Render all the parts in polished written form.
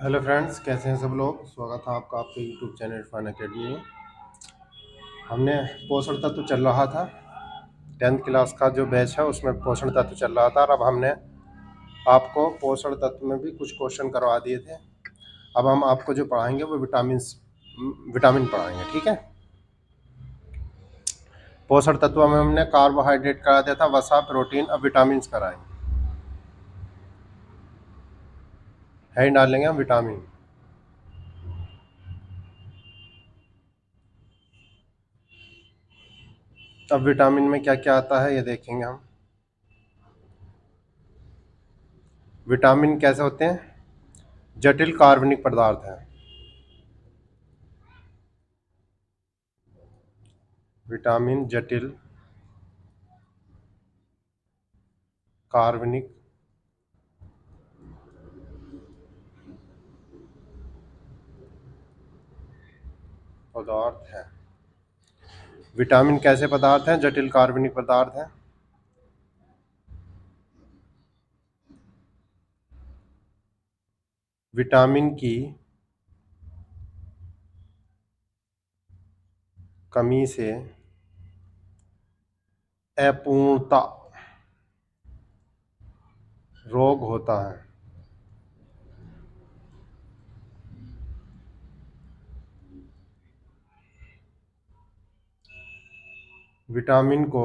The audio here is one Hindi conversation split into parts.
हेलो फ्रेंड्स, कैसे हैं सब लोग। स्वागत है आपका आपके यूट्यूब चैनल इरफान अकेडमी में। हमने पोषण तत्व चल रहा था, 10th क्लास का जो बैच है उसमें पोषण तत्व चल रहा था और अब हमने आपको पोषण तत्व में भी कुछ क्वेश्चन करवा दिए थे। अब हम आपको जो पढ़ाएंगे वो विटामिन पढ़ाएंगे, ठीक है। पोषण तत्व में हमने कार्बोहाइड्रेट करा दिया था, वसा, प्रोटीन। अब विटामिन कराएंगे, है डालेंगे हम विटामिन। अब विटामिन में क्या क्या आता है ये देखेंगे हम। विटामिन कैसे होते हैं? जटिल कार्बनिक पदार्थ हैं। विटामिन जटिल कार्बनिक पदार्थ है। विटामिन कैसे पदार्थ हैं? जटिल कार्बनिक पदार्थ हैं। विटामिन की कमी से अपूर्णता रोग होता है। विटामिन को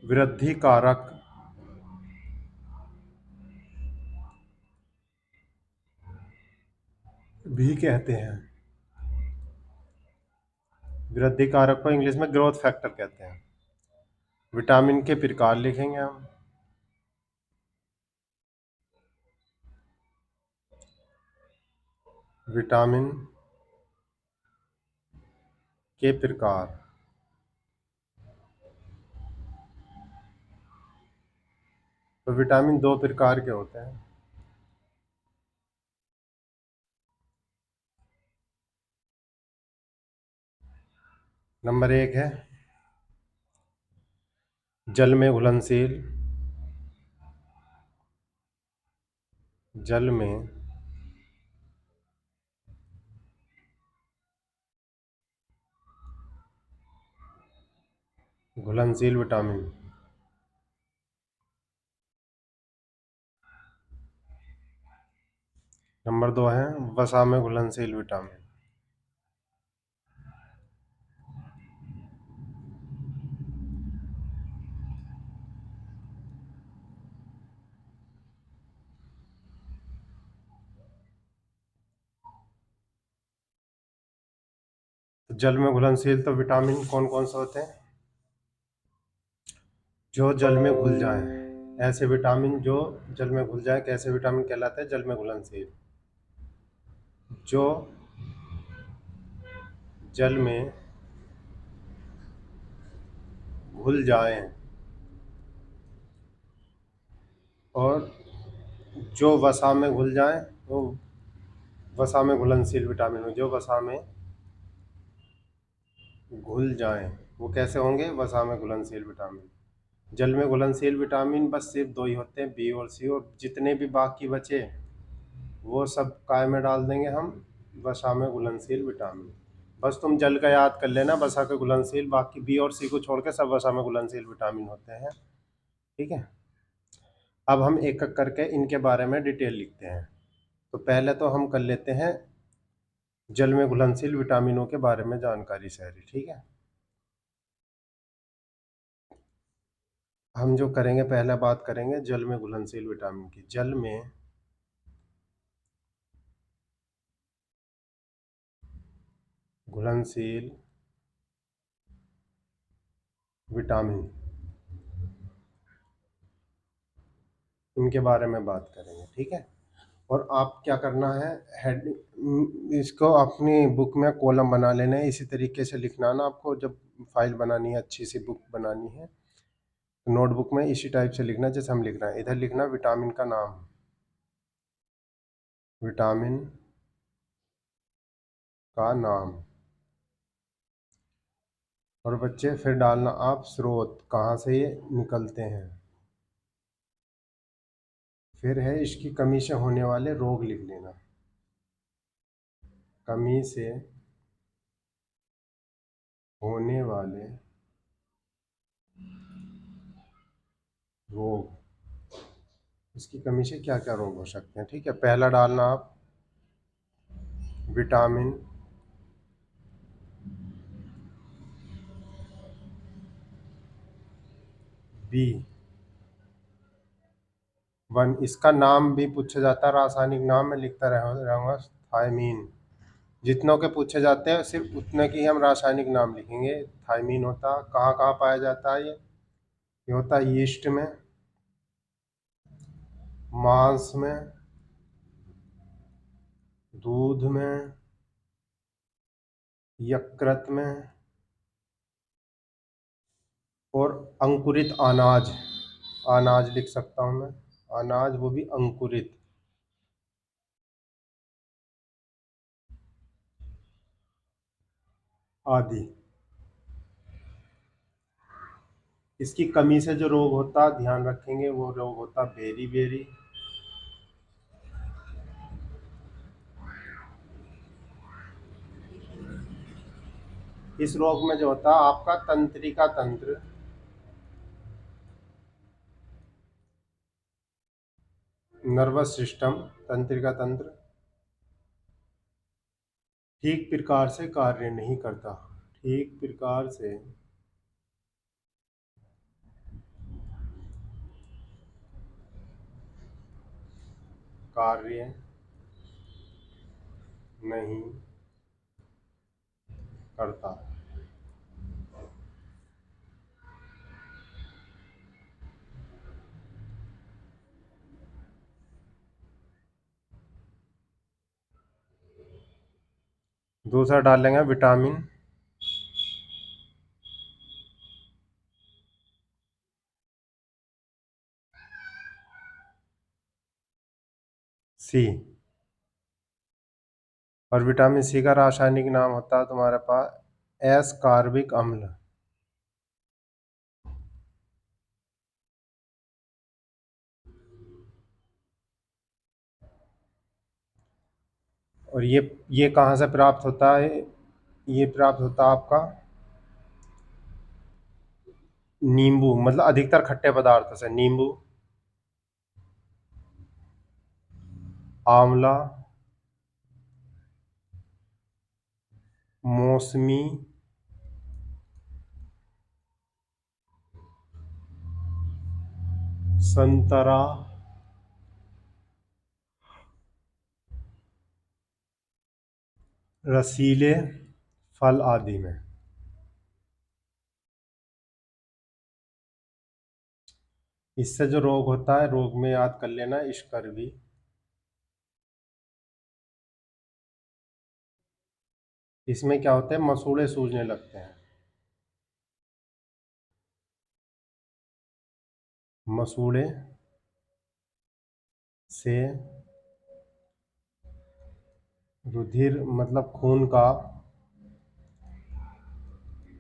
वृद्धि कारक भी कहते हैं। वृद्धि कारक को इंग्लिश में ग्रोथ फैक्टर कहते हैं। विटामिन के प्रकार लिखेंगे हम। विटामिन के प्रकार। तो विटामिन दो प्रकार के होते हैं। नंबर एक है जल में घुलनशील। जल में घुलनशील विटामिन। नंबर दो है वसा में घुलनशील विटामिन। तो जल में घुलनशील तो विटामिन कौन कौन से होते हैं? जो जल में घुल जाए, ऐसे विटामिन जो जल में घुल जाए कैसे विटामिन कहलाते हैं? जल में घुलनशील। जो जल में घुल जाए और जो वसा में घुल जाए वो वसा में घुलनशील विटामिन हो। जो वसा में घुल जाए वो कैसे होंगे? वसा में घुलनशील विटामिन। जल में घुलनशील विटामिन बस सिर्फ दो ही होते हैं, बी और सी। और जितने भी बाकी बचे वो सब काय में डाल देंगे हम? वसा में घुलनशील विटामिन। बस तुम जल का याद कर लेना, वसा के घुलनशील, बाकी बी और सी को छोड़ के सब वसा में घुलनशील विटामिन होते हैं, ठीक है। अब हम एक एक करके इनके बारे में डिटेल लिखते हैं। तो पहले तो हम कर लेते हैं जल में घुलनशील विटामिनों के बारे में जानकारी सारी, ठीक है। हम जो करेंगे पहला बात करेंगे जल में घुलनशील विटामिन की। जल में घुलनशील विटामिन, इनके बारे में बात करेंगे, ठीक है। और आप क्या करना है, हेड इसको अपनी बुक में कॉलम बना लेना है। इसी तरीके से लिखना ना आपको, जब फाइल बनानी है, अच्छी सी बुक बनानी है, नोटबुक में इसी टाइप से लिखना जैसे हम लिख रहे हैं। इधर लिखना विटामिन का नाम, विटामिन का नाम। और बच्चे फिर डालना आप स्रोत, कहाँ से ये निकलते हैं। फिर है इसकी कमी से होने वाले रोग लिख लेना। कमी से होने वाले रोग, इसकी कमी से क्या क्या रोग हो सकते हैं। ठीक है, पहला डालना आप विटामिन B1। इसका नाम भी पूछा जाता है, रासायनिक नाम में लिखता रहूँगा थायमीन। जितनों के पूछे जाते हैं सिर्फ उतने की ही हम रासायनिक नाम लिखेंगे। थायमीन होता कहाँ कहाँ पाया जाता है, ये होता है यीस्ट में, मांस में, दूध में, यकृत में, और अंकुरित अनाज, अनाज लिख सकता हूँ मैं, अनाज वो भी अंकुरित, आदि। इसकी कमी से जो रोग होता ध्यान रखेंगे, वो रोग होता बेरी बेरी। इस रोग में जो होता है आपका तंत्रिका तंत्र, नर्वस सिस्टम, तंत्रिका तंत्र ठीक प्रकार से कार्य नहीं करता। ठीक प्रकार से कार्य नहीं करता। दूसरा डाल लेंगे विटामिन सी। और विटामिन सी का रासायनिक नाम होता है तुम्हारे पास एस कार्बिक अम्ल। और ये कहाँ से प्राप्त होता है, ये प्राप्त होता है आपका नींबू, मतलब अधिकतर खट्टे पदार्थों से, नींबू, आंवला, मौसमी, संतरा, रसीले फल आदि में। इससे जो रोग होता है, रोग में याद कर लेना स्कर्वी। इसमें क्या होता है, मसूड़े सूजने लगते हैं। मसूड़े से रुधिर मतलब खून का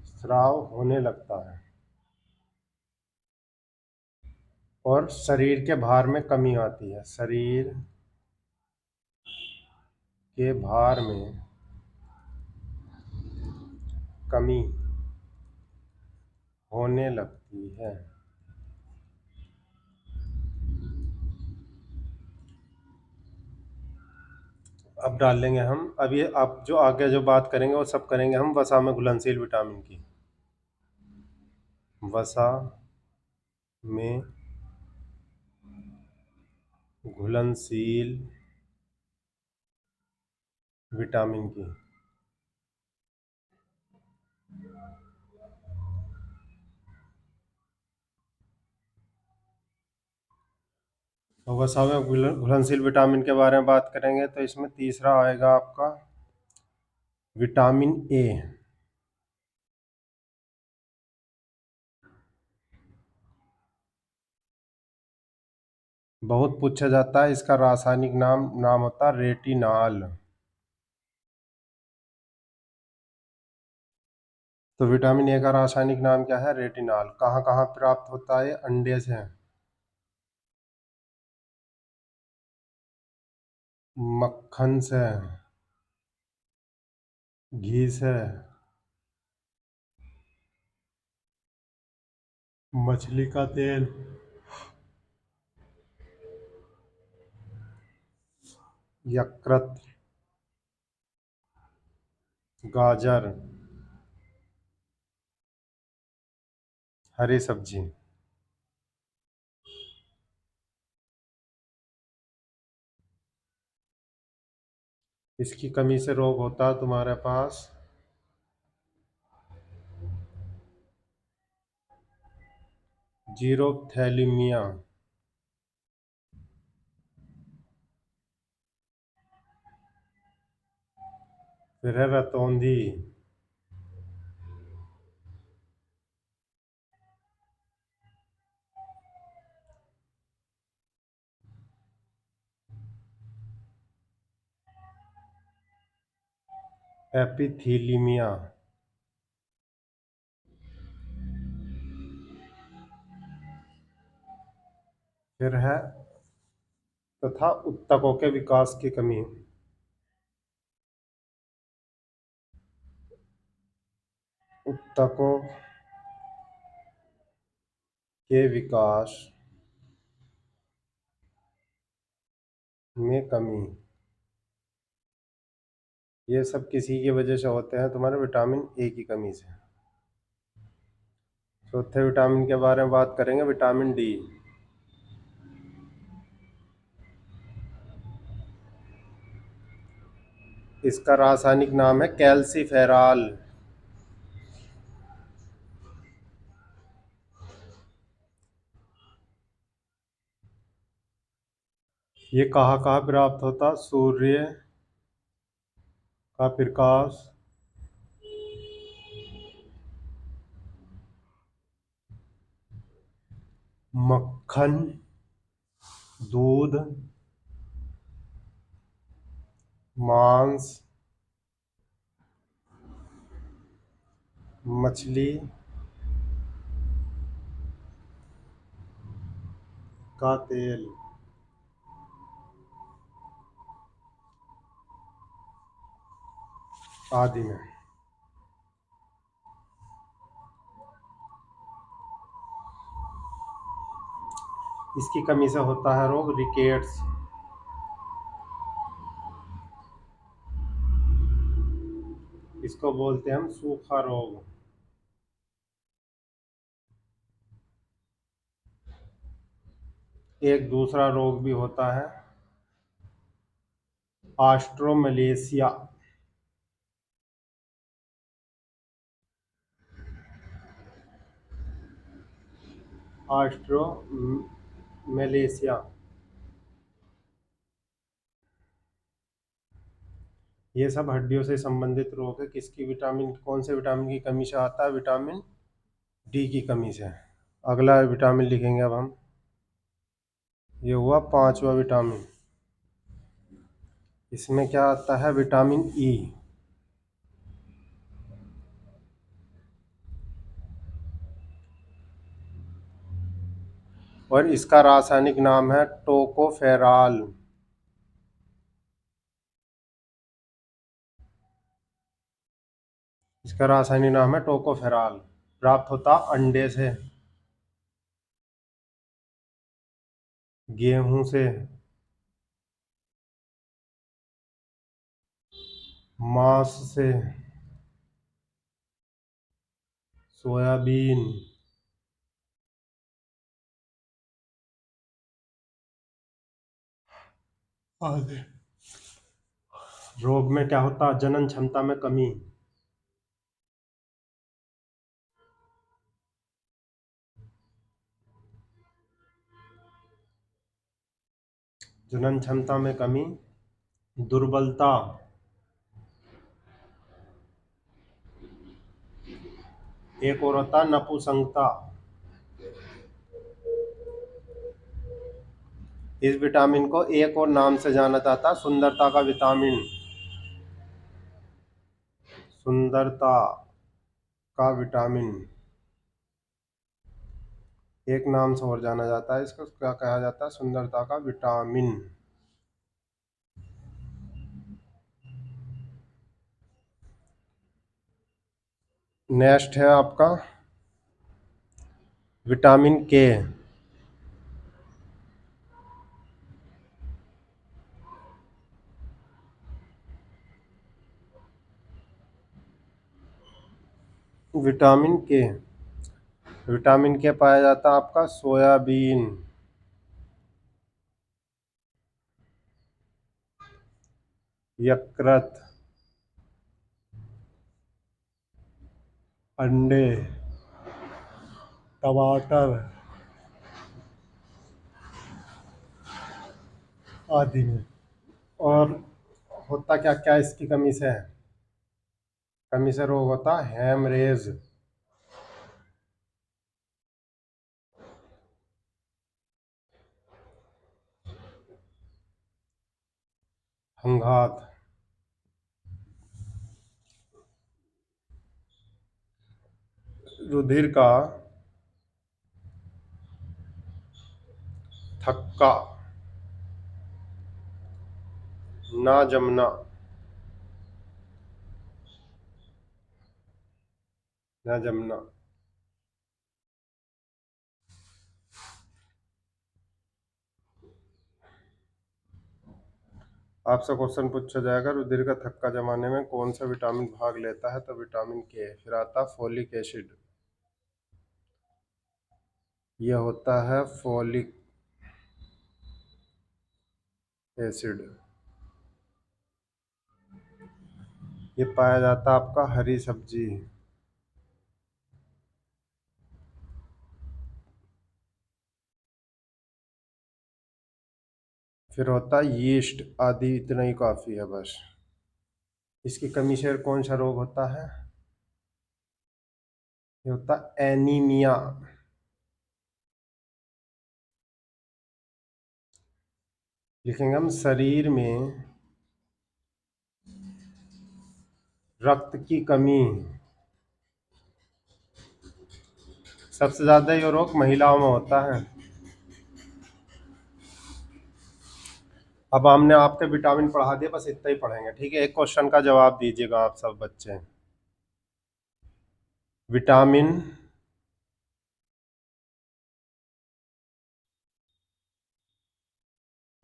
स्राव होने लगता है, और शरीर के भार में कमी आती है। शरीर के भार में कमी होने लगती है। अब डाल लेंगे हम, अब ये आप जो आगे जो बात करेंगे वो सब करेंगे हम वसा में घुलनशील विटामिन की। वसा में घुलनशील विटामिन की। तो वसा में घुलनशील विटामिन के बारे में बात करेंगे तो इसमें तीसरा आएगा आपका विटामिन ए। बहुत पूछा जाता है, इसका रासायनिक नाम नाम होता है रेटिनॉल। तो विटामिन ए का रासायनिक नाम क्या है, रेटिनॉल। कहाँ कहाँ प्राप्त होता है, अंडे से। मक्खन से, घी से, मछली का तेल, यकृत, गाजर, हरी सब्जी। इसकी कमी से रोग होता है तुम्हारे पास जीरोथैलेमिया। फिर है रतौंधी। एपिथीलिमिया। फिर है तथा उत्तकों के विकास की कमी। उत्तकों के विकास में कमी। ये सब किसी की वजह से होते हैं तुम्हारे विटामिन ए की कमी से। चौथे विटामिन के बारे में बात करेंगे, विटामिन डी। इसका रासायनिक नाम है कैल्सीफेरॉल। ये कहाँ कहाँ प्राप्त होता? सूर्य का प्रकाश, मक्खन, दूध, मांस, मछली का तेल आदि में। इसकी कमी से होता है रोग रिकेट्स। इसको बोलते हैं हम सूखा रोग। एक दूसरा रोग भी होता है ऑस्ट्रोमलेशिया। ऑस्ट्रोमलेशिया। ये सब हड्डियों से संबंधित रोग है। किसकी विटामिन, कौन से विटामिन की कमी से आता है? विटामिन डी की कमी से। अगला विटामिन लिखेंगे अब हम। ये हुआ पांचवा विटामिन। इसमें क्या आता है? Vitamin E. और इसका रासायनिक नाम है टोकोफेरॉल। इसका रासायनिक नाम है टोकोफेरॉल। प्राप्त होता अंडे से, गेहूं से, मांस से, सोयाबीन आदि। रोग में क्या होता? जनन क्षमता में कमी। जनन क्षमता में कमी, दुर्बलता, एक और होता नपुंसकता। इस विटामिन को एक और नाम से जाना जाता है, सुंदरता का विटामिन। सुंदरता का विटामिन। एक नाम से और जाना जाता है इसको, क्या कहा जाता है? सुंदरता का विटामिन। नेक्स्ट है आपका विटामिन के। विटामिन के, विटामिन के पाया जाता है आपका सोयाबीन, यकृत, अंडे, टमाटर आदि में। और होता क्या क्या इसकी कमी से है? कमी से रोग होता है हेमरेज, संघात, रुधिर का थक्का ना जमना, ना जमना। आपसे क्वेश्चन पूछा जाएगा रुधिर का थक्का जमाने में कौन सा विटामिन भाग लेता है, तो विटामिन के। फिर आता फोलिक एसिड, यह होता है फोलिक एसिड, ये पाया जाता है आपका हरी सब्जी। फिर होता है यीस्ट आदि, इतना ही काफी है बस। इसकी कमी से कौन सा रोग होता है? ये होता है एनीमिया। लिखेंगे हम शरीर में रक्त की कमी। सबसे ज्यादा ये रोग महिलाओं में होता है। अब हमने आपके विटामिन पढ़ा दिया, बस इतना ही पढ़ेंगे, ठीक है। एक क्वेश्चन का जवाब दीजिएगा आप सब बच्चे। विटामिन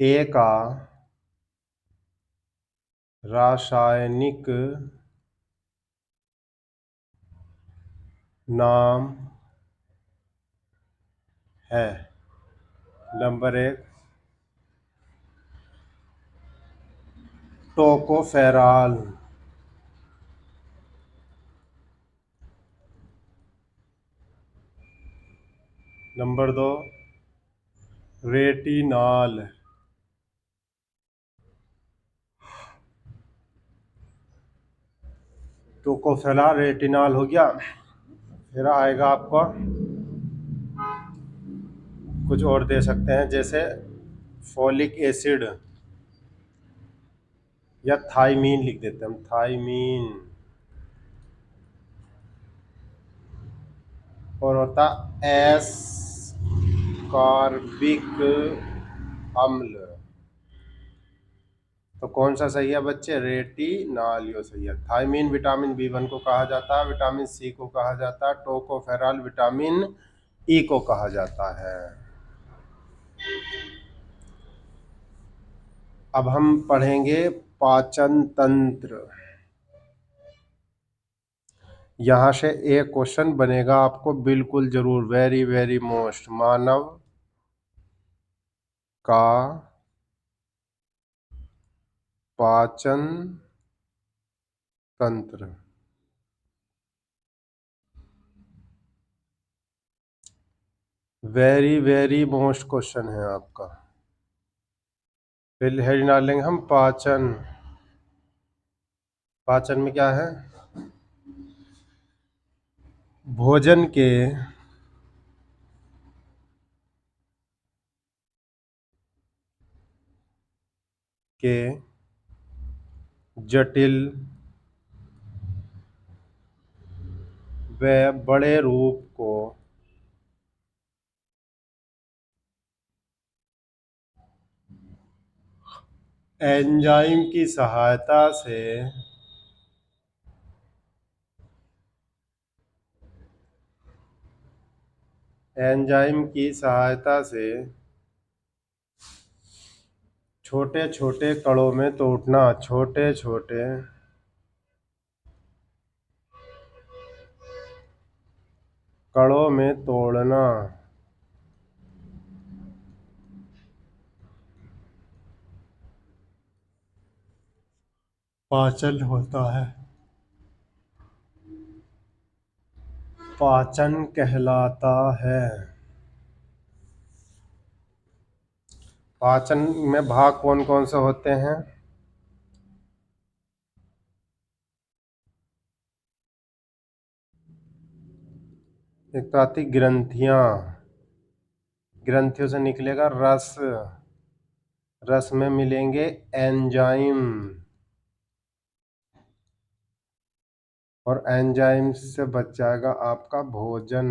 ए का रासायनिक नाम है। नंबर एक टोकोफेरॉल, नंबर दो रेटिनॉल, टोकोफेरॉल रेटिनॉल हो गया। फिर आएगा आपको कुछ और दे सकते हैं, जैसे फोलिक एसिड या थाइमीन लिख देते हैं हम, थाइमीन। और होता एस कार्बिक अम्ल। तो कौन सा सही है बच्चे? रेटिनॉल यो सही है। थाइमीन विटामिन बी 1 को कहा जाता है, विटामिन सी को कहा जाता है, टोकोफेरॉल विटामिन ई को कहा जाता है। अब हम पढ़ेंगे पाचन तंत्र। यहाँ से एक क्वेश्चन बनेगा आपको बिल्कुल जरूर, वेरी वेरी मोस्ट। मानव का पाचन तंत्र, वेरी वेरी मोस्ट क्वेश्चन है आपका। पहले हेड डाल लेंगे हम पाचन। पाचन में क्या है? भोजन के जटिल व बड़े रूप को एंजाइम की सहायता से एंजाइम की सहायता से छोटे छोटे कणों में तोड़ना, छोटे छोटे कणों में तोड़ना। पाचन होता है, पाचन कहलाता है। पाचन में भाग कौन कौन से होते हैं? एक तो आती ग्रंथियां, ग्रंथियों से निकलेगा रस, रस में मिलेंगे एंजाइम, और एंजाइम से बच जाएगा आपका भोजन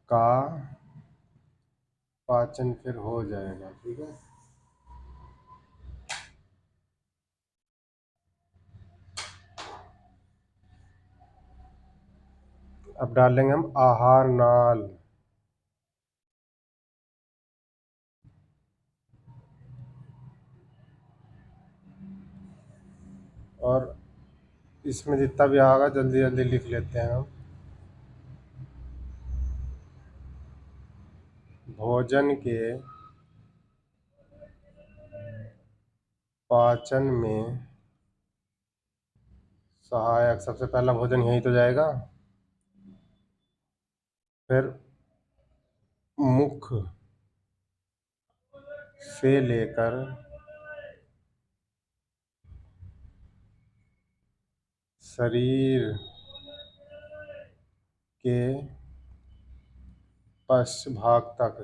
का पाचन, फिर हो जाएगा। ठीक है, अब डालेंगे हम आहार नाल। और इसमें जितना भी आएगा जल्दी जल्दी लिख लेते हैं हम। भोजन के पाचन में सहायक, सबसे पहला भोजन यही तो जाएगा। फिर मुख से लेकर शरीर के पश्च भाग तक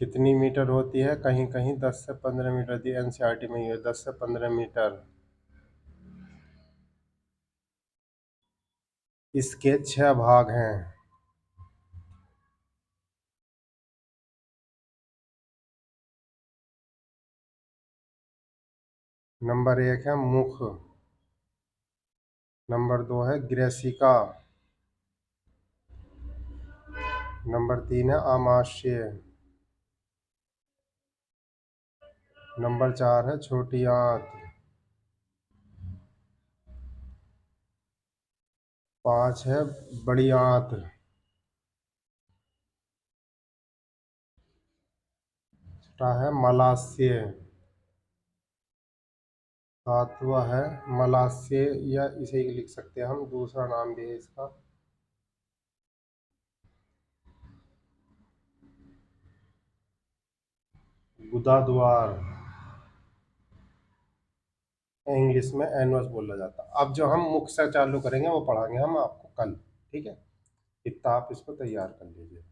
कितनी मीटर होती है? कहीं कहीं 10 से 15 मीटर दी, एनसीईआरटी में ही है 10 से 15 मीटर। इसके 6 भाग हैं। नंबर 1 है मुख, नंबर 2 है ग्रेसिका, नंबर 3 है आमाशय, नंबर 4 है छोटी आंत, 5 है बड़ी आंत, 6 है मलाशय, 7वां है मलाशय, या इसे ही लिख सकते हैं हम, दूसरा नाम भी है इसका गुदा द्वार, इंग्लिश में एनवस बोला जाता है। अब जो हम मुख से चालू करेंगे वो पढ़ाएंगे हम आपको कल। ठीक है, इतना आप इसको तैयार कर लीजिए।